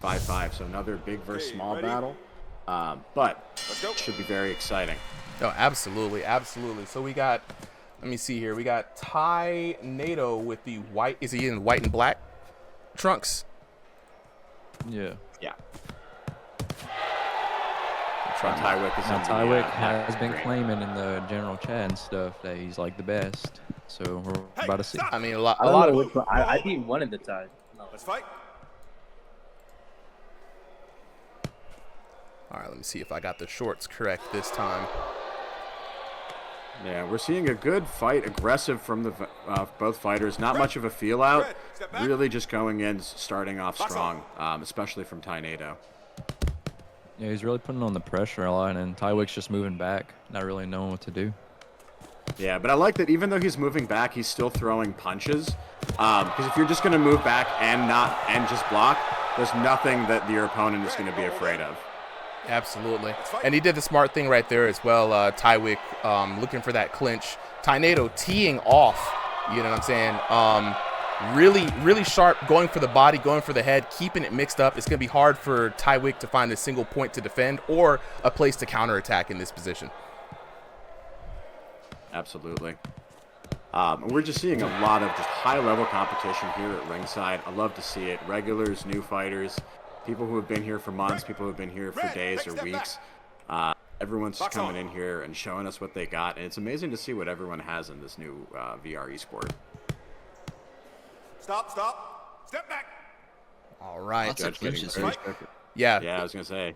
5-5. So another big versus small battle. But should be very exciting. Oh, absolutely, absolutely. So we got, let me see here. We got Tynado with the white. Is he in white and black trunks? Yeah. Yeah. Tywick is Tywick has been claiming in the general chat and stuff that he's like the best. So we're about to see. I mean, a lot of. I beat one at the time. No. Let's fight. All right, let me see if I got the shorts correct this time. Yeah, we're seeing a good fight, aggressive from the both fighters. Not much of a feel out. Really just going in, starting off strong, especially from Tynado. Yeah, he's really putting on the pressure a lot, and Tywick's just moving back, not really knowing what to do. Yeah, but I like that even though he's moving back, he's still throwing punches. Because if you're just going to move back and just block, there's nothing that your opponent is going to be afraid of. Absolutely. And he did the smart thing right there as well. Tywick looking for that clinch. Tynado teeing off, you know what I'm saying? Really sharp, going for the body, going for the head, keeping it mixed up. It's going to be hard for Tywick to find a single point to defend or a place to counterattack in this position. Absolutely. We're just seeing a lot of just high-level competition here at ringside. I love to see it. Regulars, new fighters, people who have been here for months, people who have been here for days or weeks. Everyone's just coming in here and showing us what they got, and it's amazing to see what everyone has in this new VR esport. Stop. Step back. All right. Lots of clinches. Yeah. Yeah, I was going to say.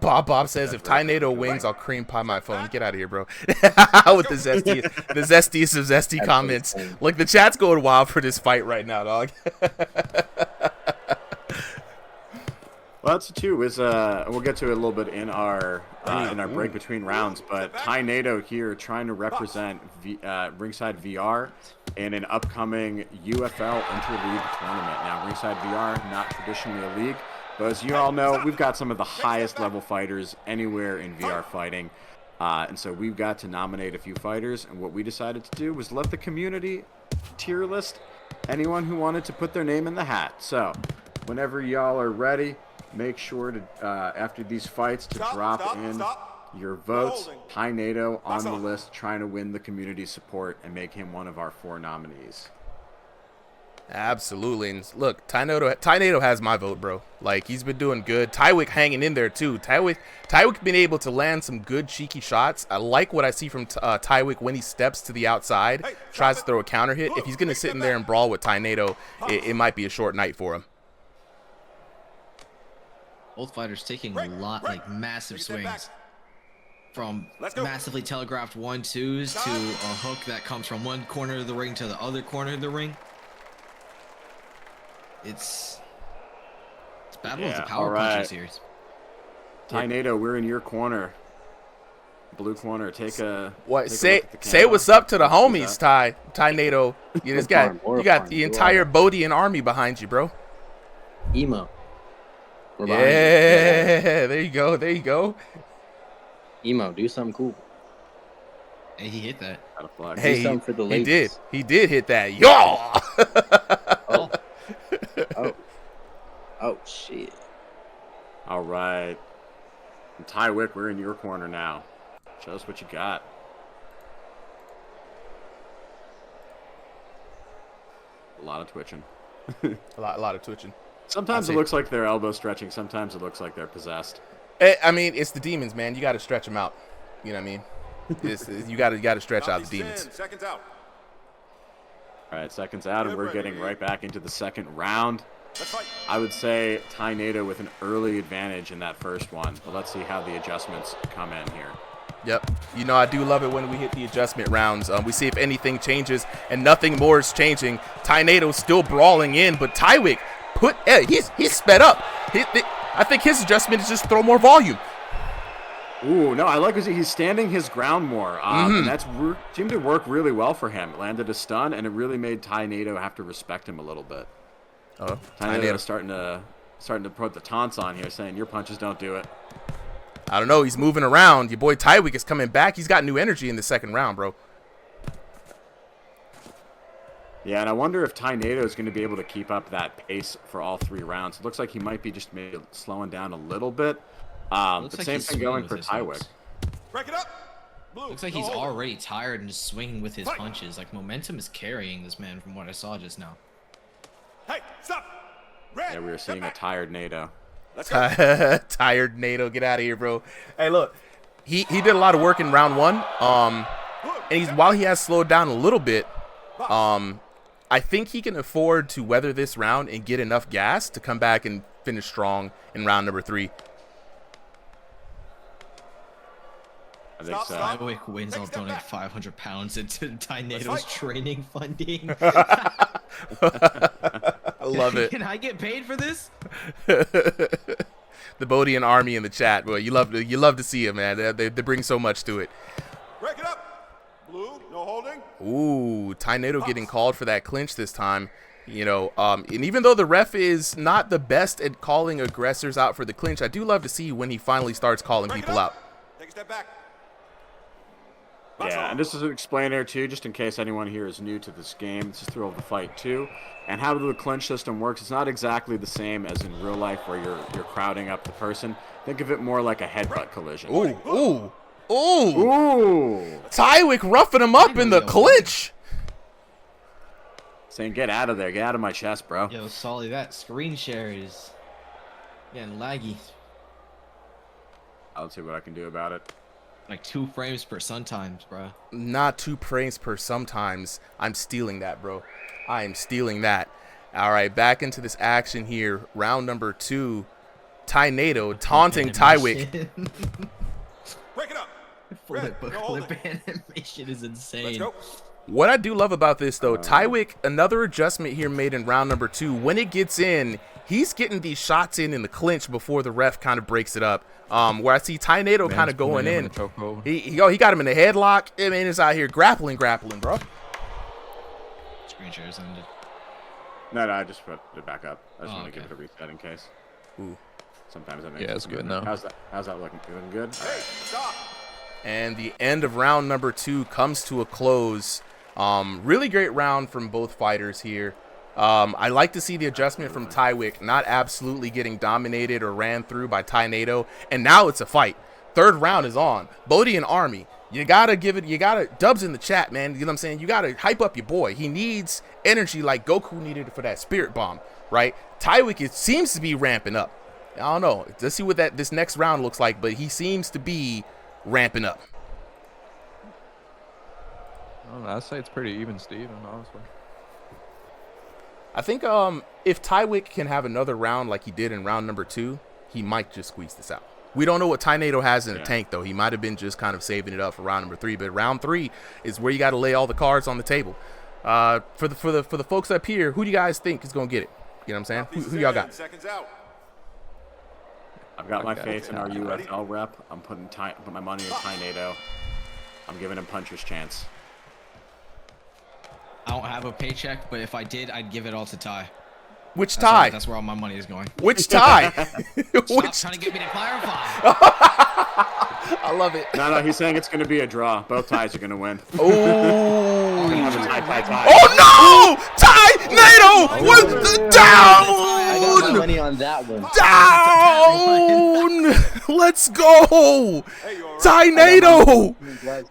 Bob says, if Tynado wins, I'll cream pie my phone. Get out of here, bro. With the zestiest of zesty comments. Like, the chat's going wild for this fight right now, dog. Well, that's too is we'll get to it a little bit in our break between rounds, but Tynado here trying to represent Ringside VR in an upcoming UFL Interleague tournament. Now, Ringside VR, not traditionally a league, but as you all know, we've got some of the highest level fighters anywhere in VR fighting, and so we've got to nominate a few fighters, and what we decided to do was let the community tier list anyone who wanted to put their name in the hat. So, whenever y'all are ready, make sure to, after these fights, to drop in your votes. Tynado on the list, trying to win the community support and make him one of our 4 nominees. Absolutely. And look, Tynado has my vote, bro. Like, he's been doing good. Tywick hanging in there, too. Tywick been able to land some good, cheeky shots. I like what I see from Tywick when he steps to the outside, tries to throw a counter hit. If he's going to sit in there and brawl with Tynado, it might be a short night for him. Both fighters taking massive swings. From massively telegraphed 1-2s to a hook that comes from one corner of the ring to the other corner of the ring. It's battle of the power punching series. Tynado, we're in your corner. Blue corner. Say what's up to the homies, Tynado. You got the entire Bodian army behind you, bro. Emo. Yeah, there you go. Emo, do something cool. Hey, he hit that. Hey, do something for the ladies. He did hit that. Yo! Oh, shit. All right. And Tywick, we're in your corner now. Show us what you got. A lot of twitching. a lot of twitching. Sometimes it looks like they're elbow stretching. Sometimes it looks like they're possessed. I mean, it's the demons, man. You got to stretch them out. You know what I mean? You got to stretch out the demons. Seconds out. All right, seconds out, and we're getting right back into the second round. I would say Tynado with an early advantage in that first one, but let's see how the adjustments come in here. Yep. You know, I do love it when we hit the adjustment rounds. We see if anything changes, and nothing more is changing. Tynado's still brawling in, but Tywick he's sped up. I think his adjustment is just throw more volume. Ooh, no, I like he's standing his ground more. And that's seemed to work really well for him. It landed a stun, and it really made Tynado have to respect him a little bit. Oh, Tynado starting to put the taunts on here, saying your punches don't do it. I don't know. He's moving around. Your boy Tywick is coming back. He's got new energy in the second round, bro. Yeah, and I wonder if Tynado is going to be able to keep up that pace for all 3 rounds. It looks like he might be just maybe slowing down a little bit. But like same he's thing swinging going with for his Tywick. hooks. Break it up. Blue, Looks like no he's holding. already tired and just swinging with his punches. Like momentum is carrying this man from what I saw just now. Hey, stop. Red, Yeah, we were step seeing a back. tired Nado. Let's go. Tired Nado, get out of here, bro. Hey, look, he did a lot of work in round 1. And while he has slowed down a little bit, I think he can afford to weather this round and get enough gas to come back and finish strong in round number 3. I think so. Tywick wins. I'll donate 500 pounds into Tynado's training funding. I love it. Can I get paid for this? The Bodian army in the chat, boy, you love to see it, man. They bring so much to it. Break it up. Blue, no holding. Ooh, Tynado getting called for that clinch this time. You know, and even though the ref is not the best at calling aggressors out for the clinch, I do love to see when he finally starts calling Break it people up. out. Take a step back. Yeah, and this is an explainer too, just in case anyone here is new to this game. This is Thrill of the Fight 2, and how the clinch system works. It's not exactly the same as in real life, where you're crowding up the person. Think of it more like a headbutt collision. Ooh, ooh, ooh! Ooh! Tywick roughing him up in the clinch. Saying, get out of there, get out of my chest, bro. Yo, Solly, that screen share is getting laggy. I'll see what I can do about it. Like 2 frames per sometimes, bro. Not 2 frames per sometimes. I'm stealing that, bro. I am stealing that. All right, back into this action here. Round number 2. Tynado taunting Tywick. Break it up. Flip no holding. animation is insane. Let's go. What I do love about this, though, Tywick, another adjustment here made in round number 2. When it gets in, he's getting these shots in the clinch before the ref kind of breaks it up. Where I see Tynado kind of going in. He got him in a headlock. I mean, it's out here grappling, bro. Screen share is ended. No, I just put it back up. I just Oh, want to give okay. it a reset in case. Ooh. Sometimes that makes Yeah, it's good now. How's that looking? Looking good? All Hey, right. stop. And the end of round number 2 comes to a close. Really great round from both fighters here. I like to see the adjustment from Tywick, not absolutely getting dominated or ran through by Tynado. And now it's a fight. 3rd round is on. Bodian Army. You gotta dubs in the chat, man. You know what I'm saying? You gotta hype up your boy. He needs energy like Goku needed for that spirit bomb, right? Tywick seems to be ramping up. I don't know. Let's see what this next round looks like, but he seems to be ramping up. I don't know, I'd say it's pretty even, Steven, honestly. I think if Tywick can have another round like he did in round number 2, he might just squeeze this out. We don't know what Tynado has in the tank, though. He might have been just kind of saving it up for round number 3. But round 3 is where you got to lay all the cards on the table. For the folks up here, who do you guys think is going to get it? You know what I'm saying? Who y'all got? Seconds out. I've got my faith in our UFL rep. I'm put my money in Tynado. I'm giving him puncher's chance. I don't have a paycheck, but if I did, I'd give it all to Ty. Which Ty? That's where all my money is going. Which Ty? Stop trying to get me to clarify. I love it. No, he's saying it's going to be a draw. Both ties are going to win. Oh. We're gonna have a tie. Oh no! Tynado was down. I got my money on that one. Down. Let's go, Hey, you all right? Tynado. I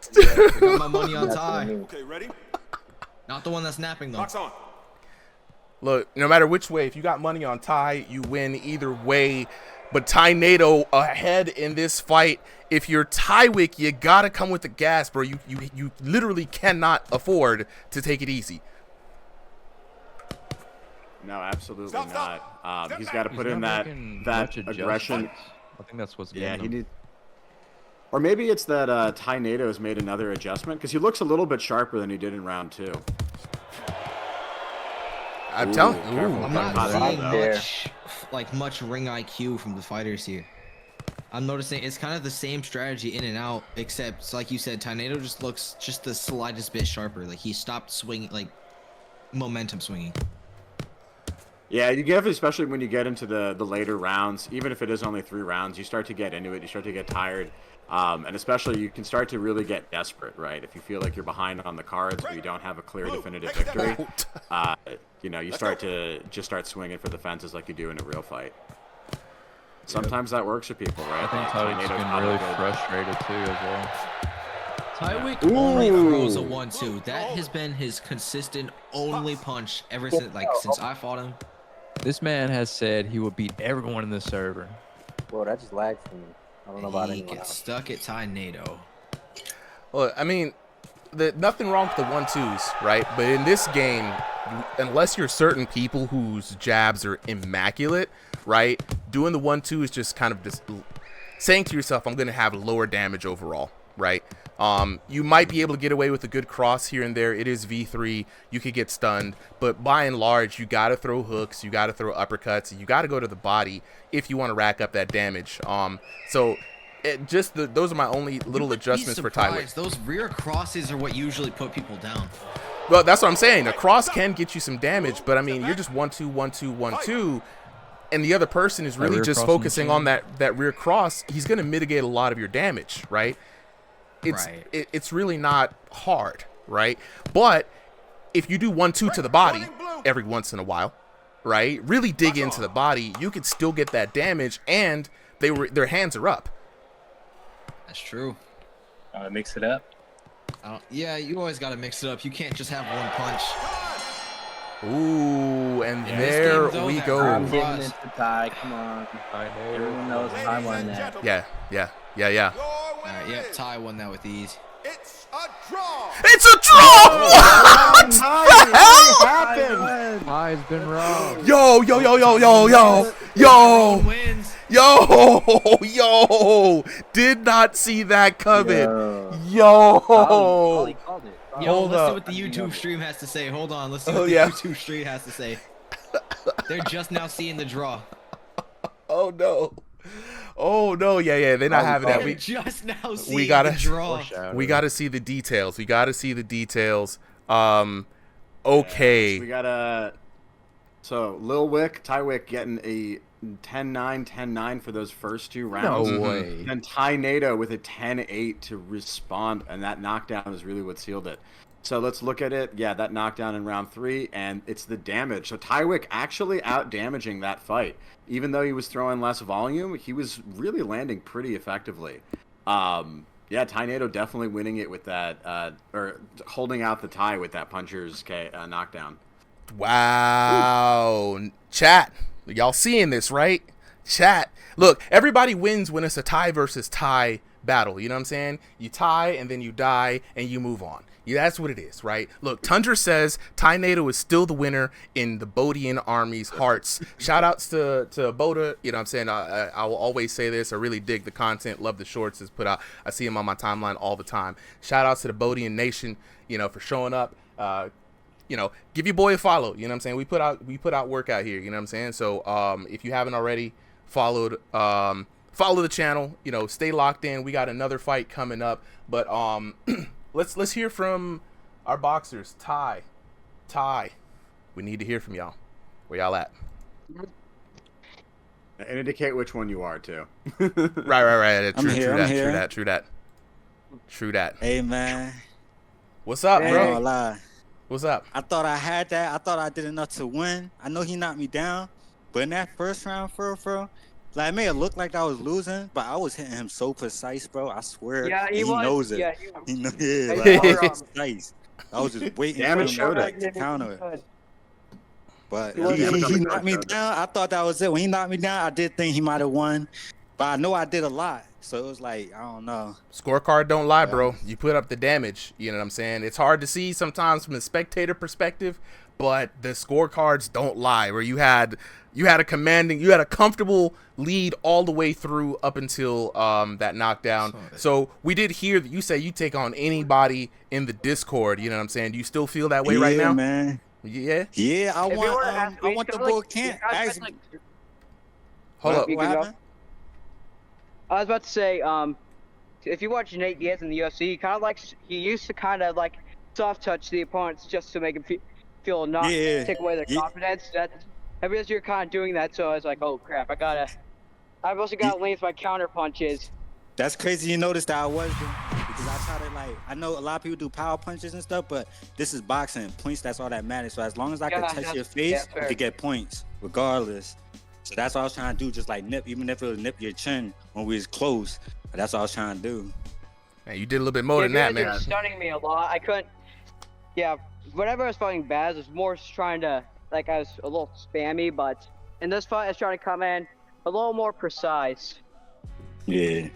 got my money on Ty. Okay, ready? Not the one that's napping though. Box on. Look, no matter which way, if you got money on Ty, you win either way. But Tynado ahead in this fight. If you're Tywick, you gotta come with the gas, bro. You literally cannot afford to take it easy. No, absolutely Stop. not. Step He's back. got to put in that aggression. I think that's what's Yeah, getting he him. need. Or maybe it's that Tynado has made another adjustment because he looks a little bit sharper than he did in round 2. I'm telling you. careful. I'm Not not seeing there. much ring IQ from the fighters here. I'm noticing it's kind of the same strategy in and out, except like you said, Tynado just looks just the slightest bit sharper. Like he stopped swinging, like momentum swinging. Yeah, you get, especially when you get into the later rounds, even if it is only 3 rounds, you start to get into it, you start to get tired, and especially you can start to really get desperate, right? If you feel like you're behind on the cards or you don't have a clear definitive victory, you know, you start to just start swinging for the fences like you do in a real fight. Sometimes that works for people, right? I think Tywick's been really frustrated too as well. Tywick only throws a 1-2. That has been his consistent only punch ever since I fought him. This man has said he will beat everyone in the server. Whoa, that just lagged for me. I don't know about He anyone gets else. stuck at Tynado. Well, I mean, nothing wrong with the 1-2s, right? But in this game, unless you're certain people whose jabs are immaculate, right? Doing the 1-2 is just kind of just saying to yourself, I'm going to have lower damage overall, right? You might be able to get away with a good cross here and there. It is V3. You could get stunned. But by and large, you got to throw hooks. You got to throw uppercuts. You got to go to the body if you want to rack up that damage. So those are my only little adjustments for Tywick. Those rear crosses are what usually put people down. Well, that's what I'm saying. A cross can get you some damage, but I mean, you're just 1-2, 1-2, 1-2. And the other person is really just focusing on that rear cross. He's going to mitigate a lot of your damage, right? It's really not hard, right? But if you do 1-2 to the body every once in a while, right? Really dig into the body, you could still get that damage, and their hands are up. That's true. Mix it up. Yeah, you always got to mix it up. You can't just have one punch. Ooh, and there we go. I'm giving it to Ty. Come on. Everyone knows Ty won that. Yeah. Alright, yep, Ty won that with ease. It's a draw. It's a draw! What the hell happened? Ty's been wrong. Yo! Wins. Yo! Did not see that coming. Yo! Ollie called it. Yo, Hold let's up. see what the YouTube stream has to say. Hold on, let's see what the YouTube stream has to say. They're just now seeing the draw. Oh no, yeah, they're not having that. They're just now seeing we gotta the draw. We gotta see the details. Okay. We got so Lil Wick, Tywick getting a 10-9, 10-9 for those first 2 rounds. No way. And Tynado with a 10-8 to respond, and that knockdown is really what sealed it. So let's look at it. Yeah, that knockdown in round 3, and it's the damage. So Tywick actually out-damaging that fight. Even though he was throwing less volume, he was really landing pretty effectively. Yeah, Tynado definitely winning it with that, or holding out the tie with that puncher's knockdown. Wow. Ooh. Chat, y'all seeing this, right? Chat. Look, everybody wins when it's a tie versus tie battle. You know what I'm saying? You tie, and then you die, and you move on. Yeah, that's what it is, right? Look, Tundra says Tynado is still the winner in the Bodian Army's hearts. Shout outs to Boda. You know what I'm saying? I will always say this. I really dig the content. Love the shorts that's put out. I see them on my timeline all the time. Shout outs to the Bodian Nation, you know, for showing up. You know, give your boy a follow. You know what I'm saying? We put out work out here. You know what I'm saying? So if you haven't already followed, follow the channel. You know, stay locked in. We got another fight coming up. But let's hear from our boxers. Ty, we need to hear from y'all. Where y'all at? And indicate which one you are too. Right. I'm here. True that. Hey, man. What's up, bro? Lie. What's up? I thought I had that. I thought I did enough to win. I know he knocked me down, but in that first round, bro, like, it may have looked like I was losing, but I was hitting him so precise, bro. I swear. Yeah, he was. knows it. Yeah, he knows. Yeah, like, I was precise. I was just waiting for him to counter it. But he knocked me down. I thought that was it. When he knocked me down, I did think he might have won, but I know I did a lot. So it was like, I don't know. Scorecard don't lie, bro. You put up the damage. You know what I'm saying? It's hard to see sometimes from the spectator perspective, but the scorecards don't lie. Where you had a comfortable lead all the way through up until that knockdown. So we did hear that you say you take on anybody in the Discord. You know what I'm saying? Do you still feel that way right now? Man. Yeah. Yeah, I want the bull camp. Hold up. What happened? I was about to say, if you watch Nate Diaz in the UFC, he used to kind of soft touch the opponents just to make him feel not take away their confidence. I realized you're kind of doing that, so I was like, oh crap, I've also got to length my counter punches. That's crazy. You noticed that I was doing, because I try to I know a lot of people do power punches and stuff, but this is boxing. Points, that's all that matters. So as long as I can touch your face, you can get points regardless. So that's what I was trying to do, just nip, even if it was nip your chin when we was close. But that's what I was trying to do. Man, you did a little bit more than that, man. It was stunning me a lot. I couldn't. Yeah, whenever I was fighting Baz, it was more just trying to I was a little spammy, but in this fight, I was trying to come in a little more precise. Yeah.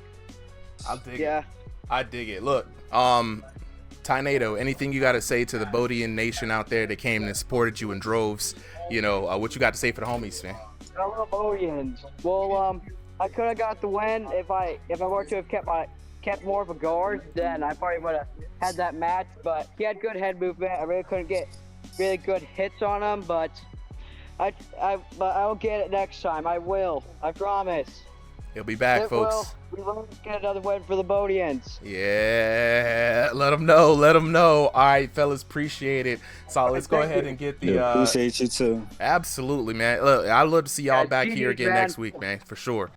I dig it. I dig it. Look, Tynado, anything you got to say to the Bodian nation out there that came and supported you in droves? You know, what you got to say for the homies, man? Hello, Bodians. Well, I could have got the win if I were to have kept more of a guard. Then I probably would have had that match. But he had good head movement. I really couldn't get really good hits on him. But I'll get it next time. I will. I promise. He'll be back, folks. We will get another win for the Bodians. Yeah, let them know. Let them know. All right, fellas, appreciate it. So let's go ahead and get the. Appreciate you too. Absolutely, man. Look, I'd love to see y'all back here again next week, man, for sure.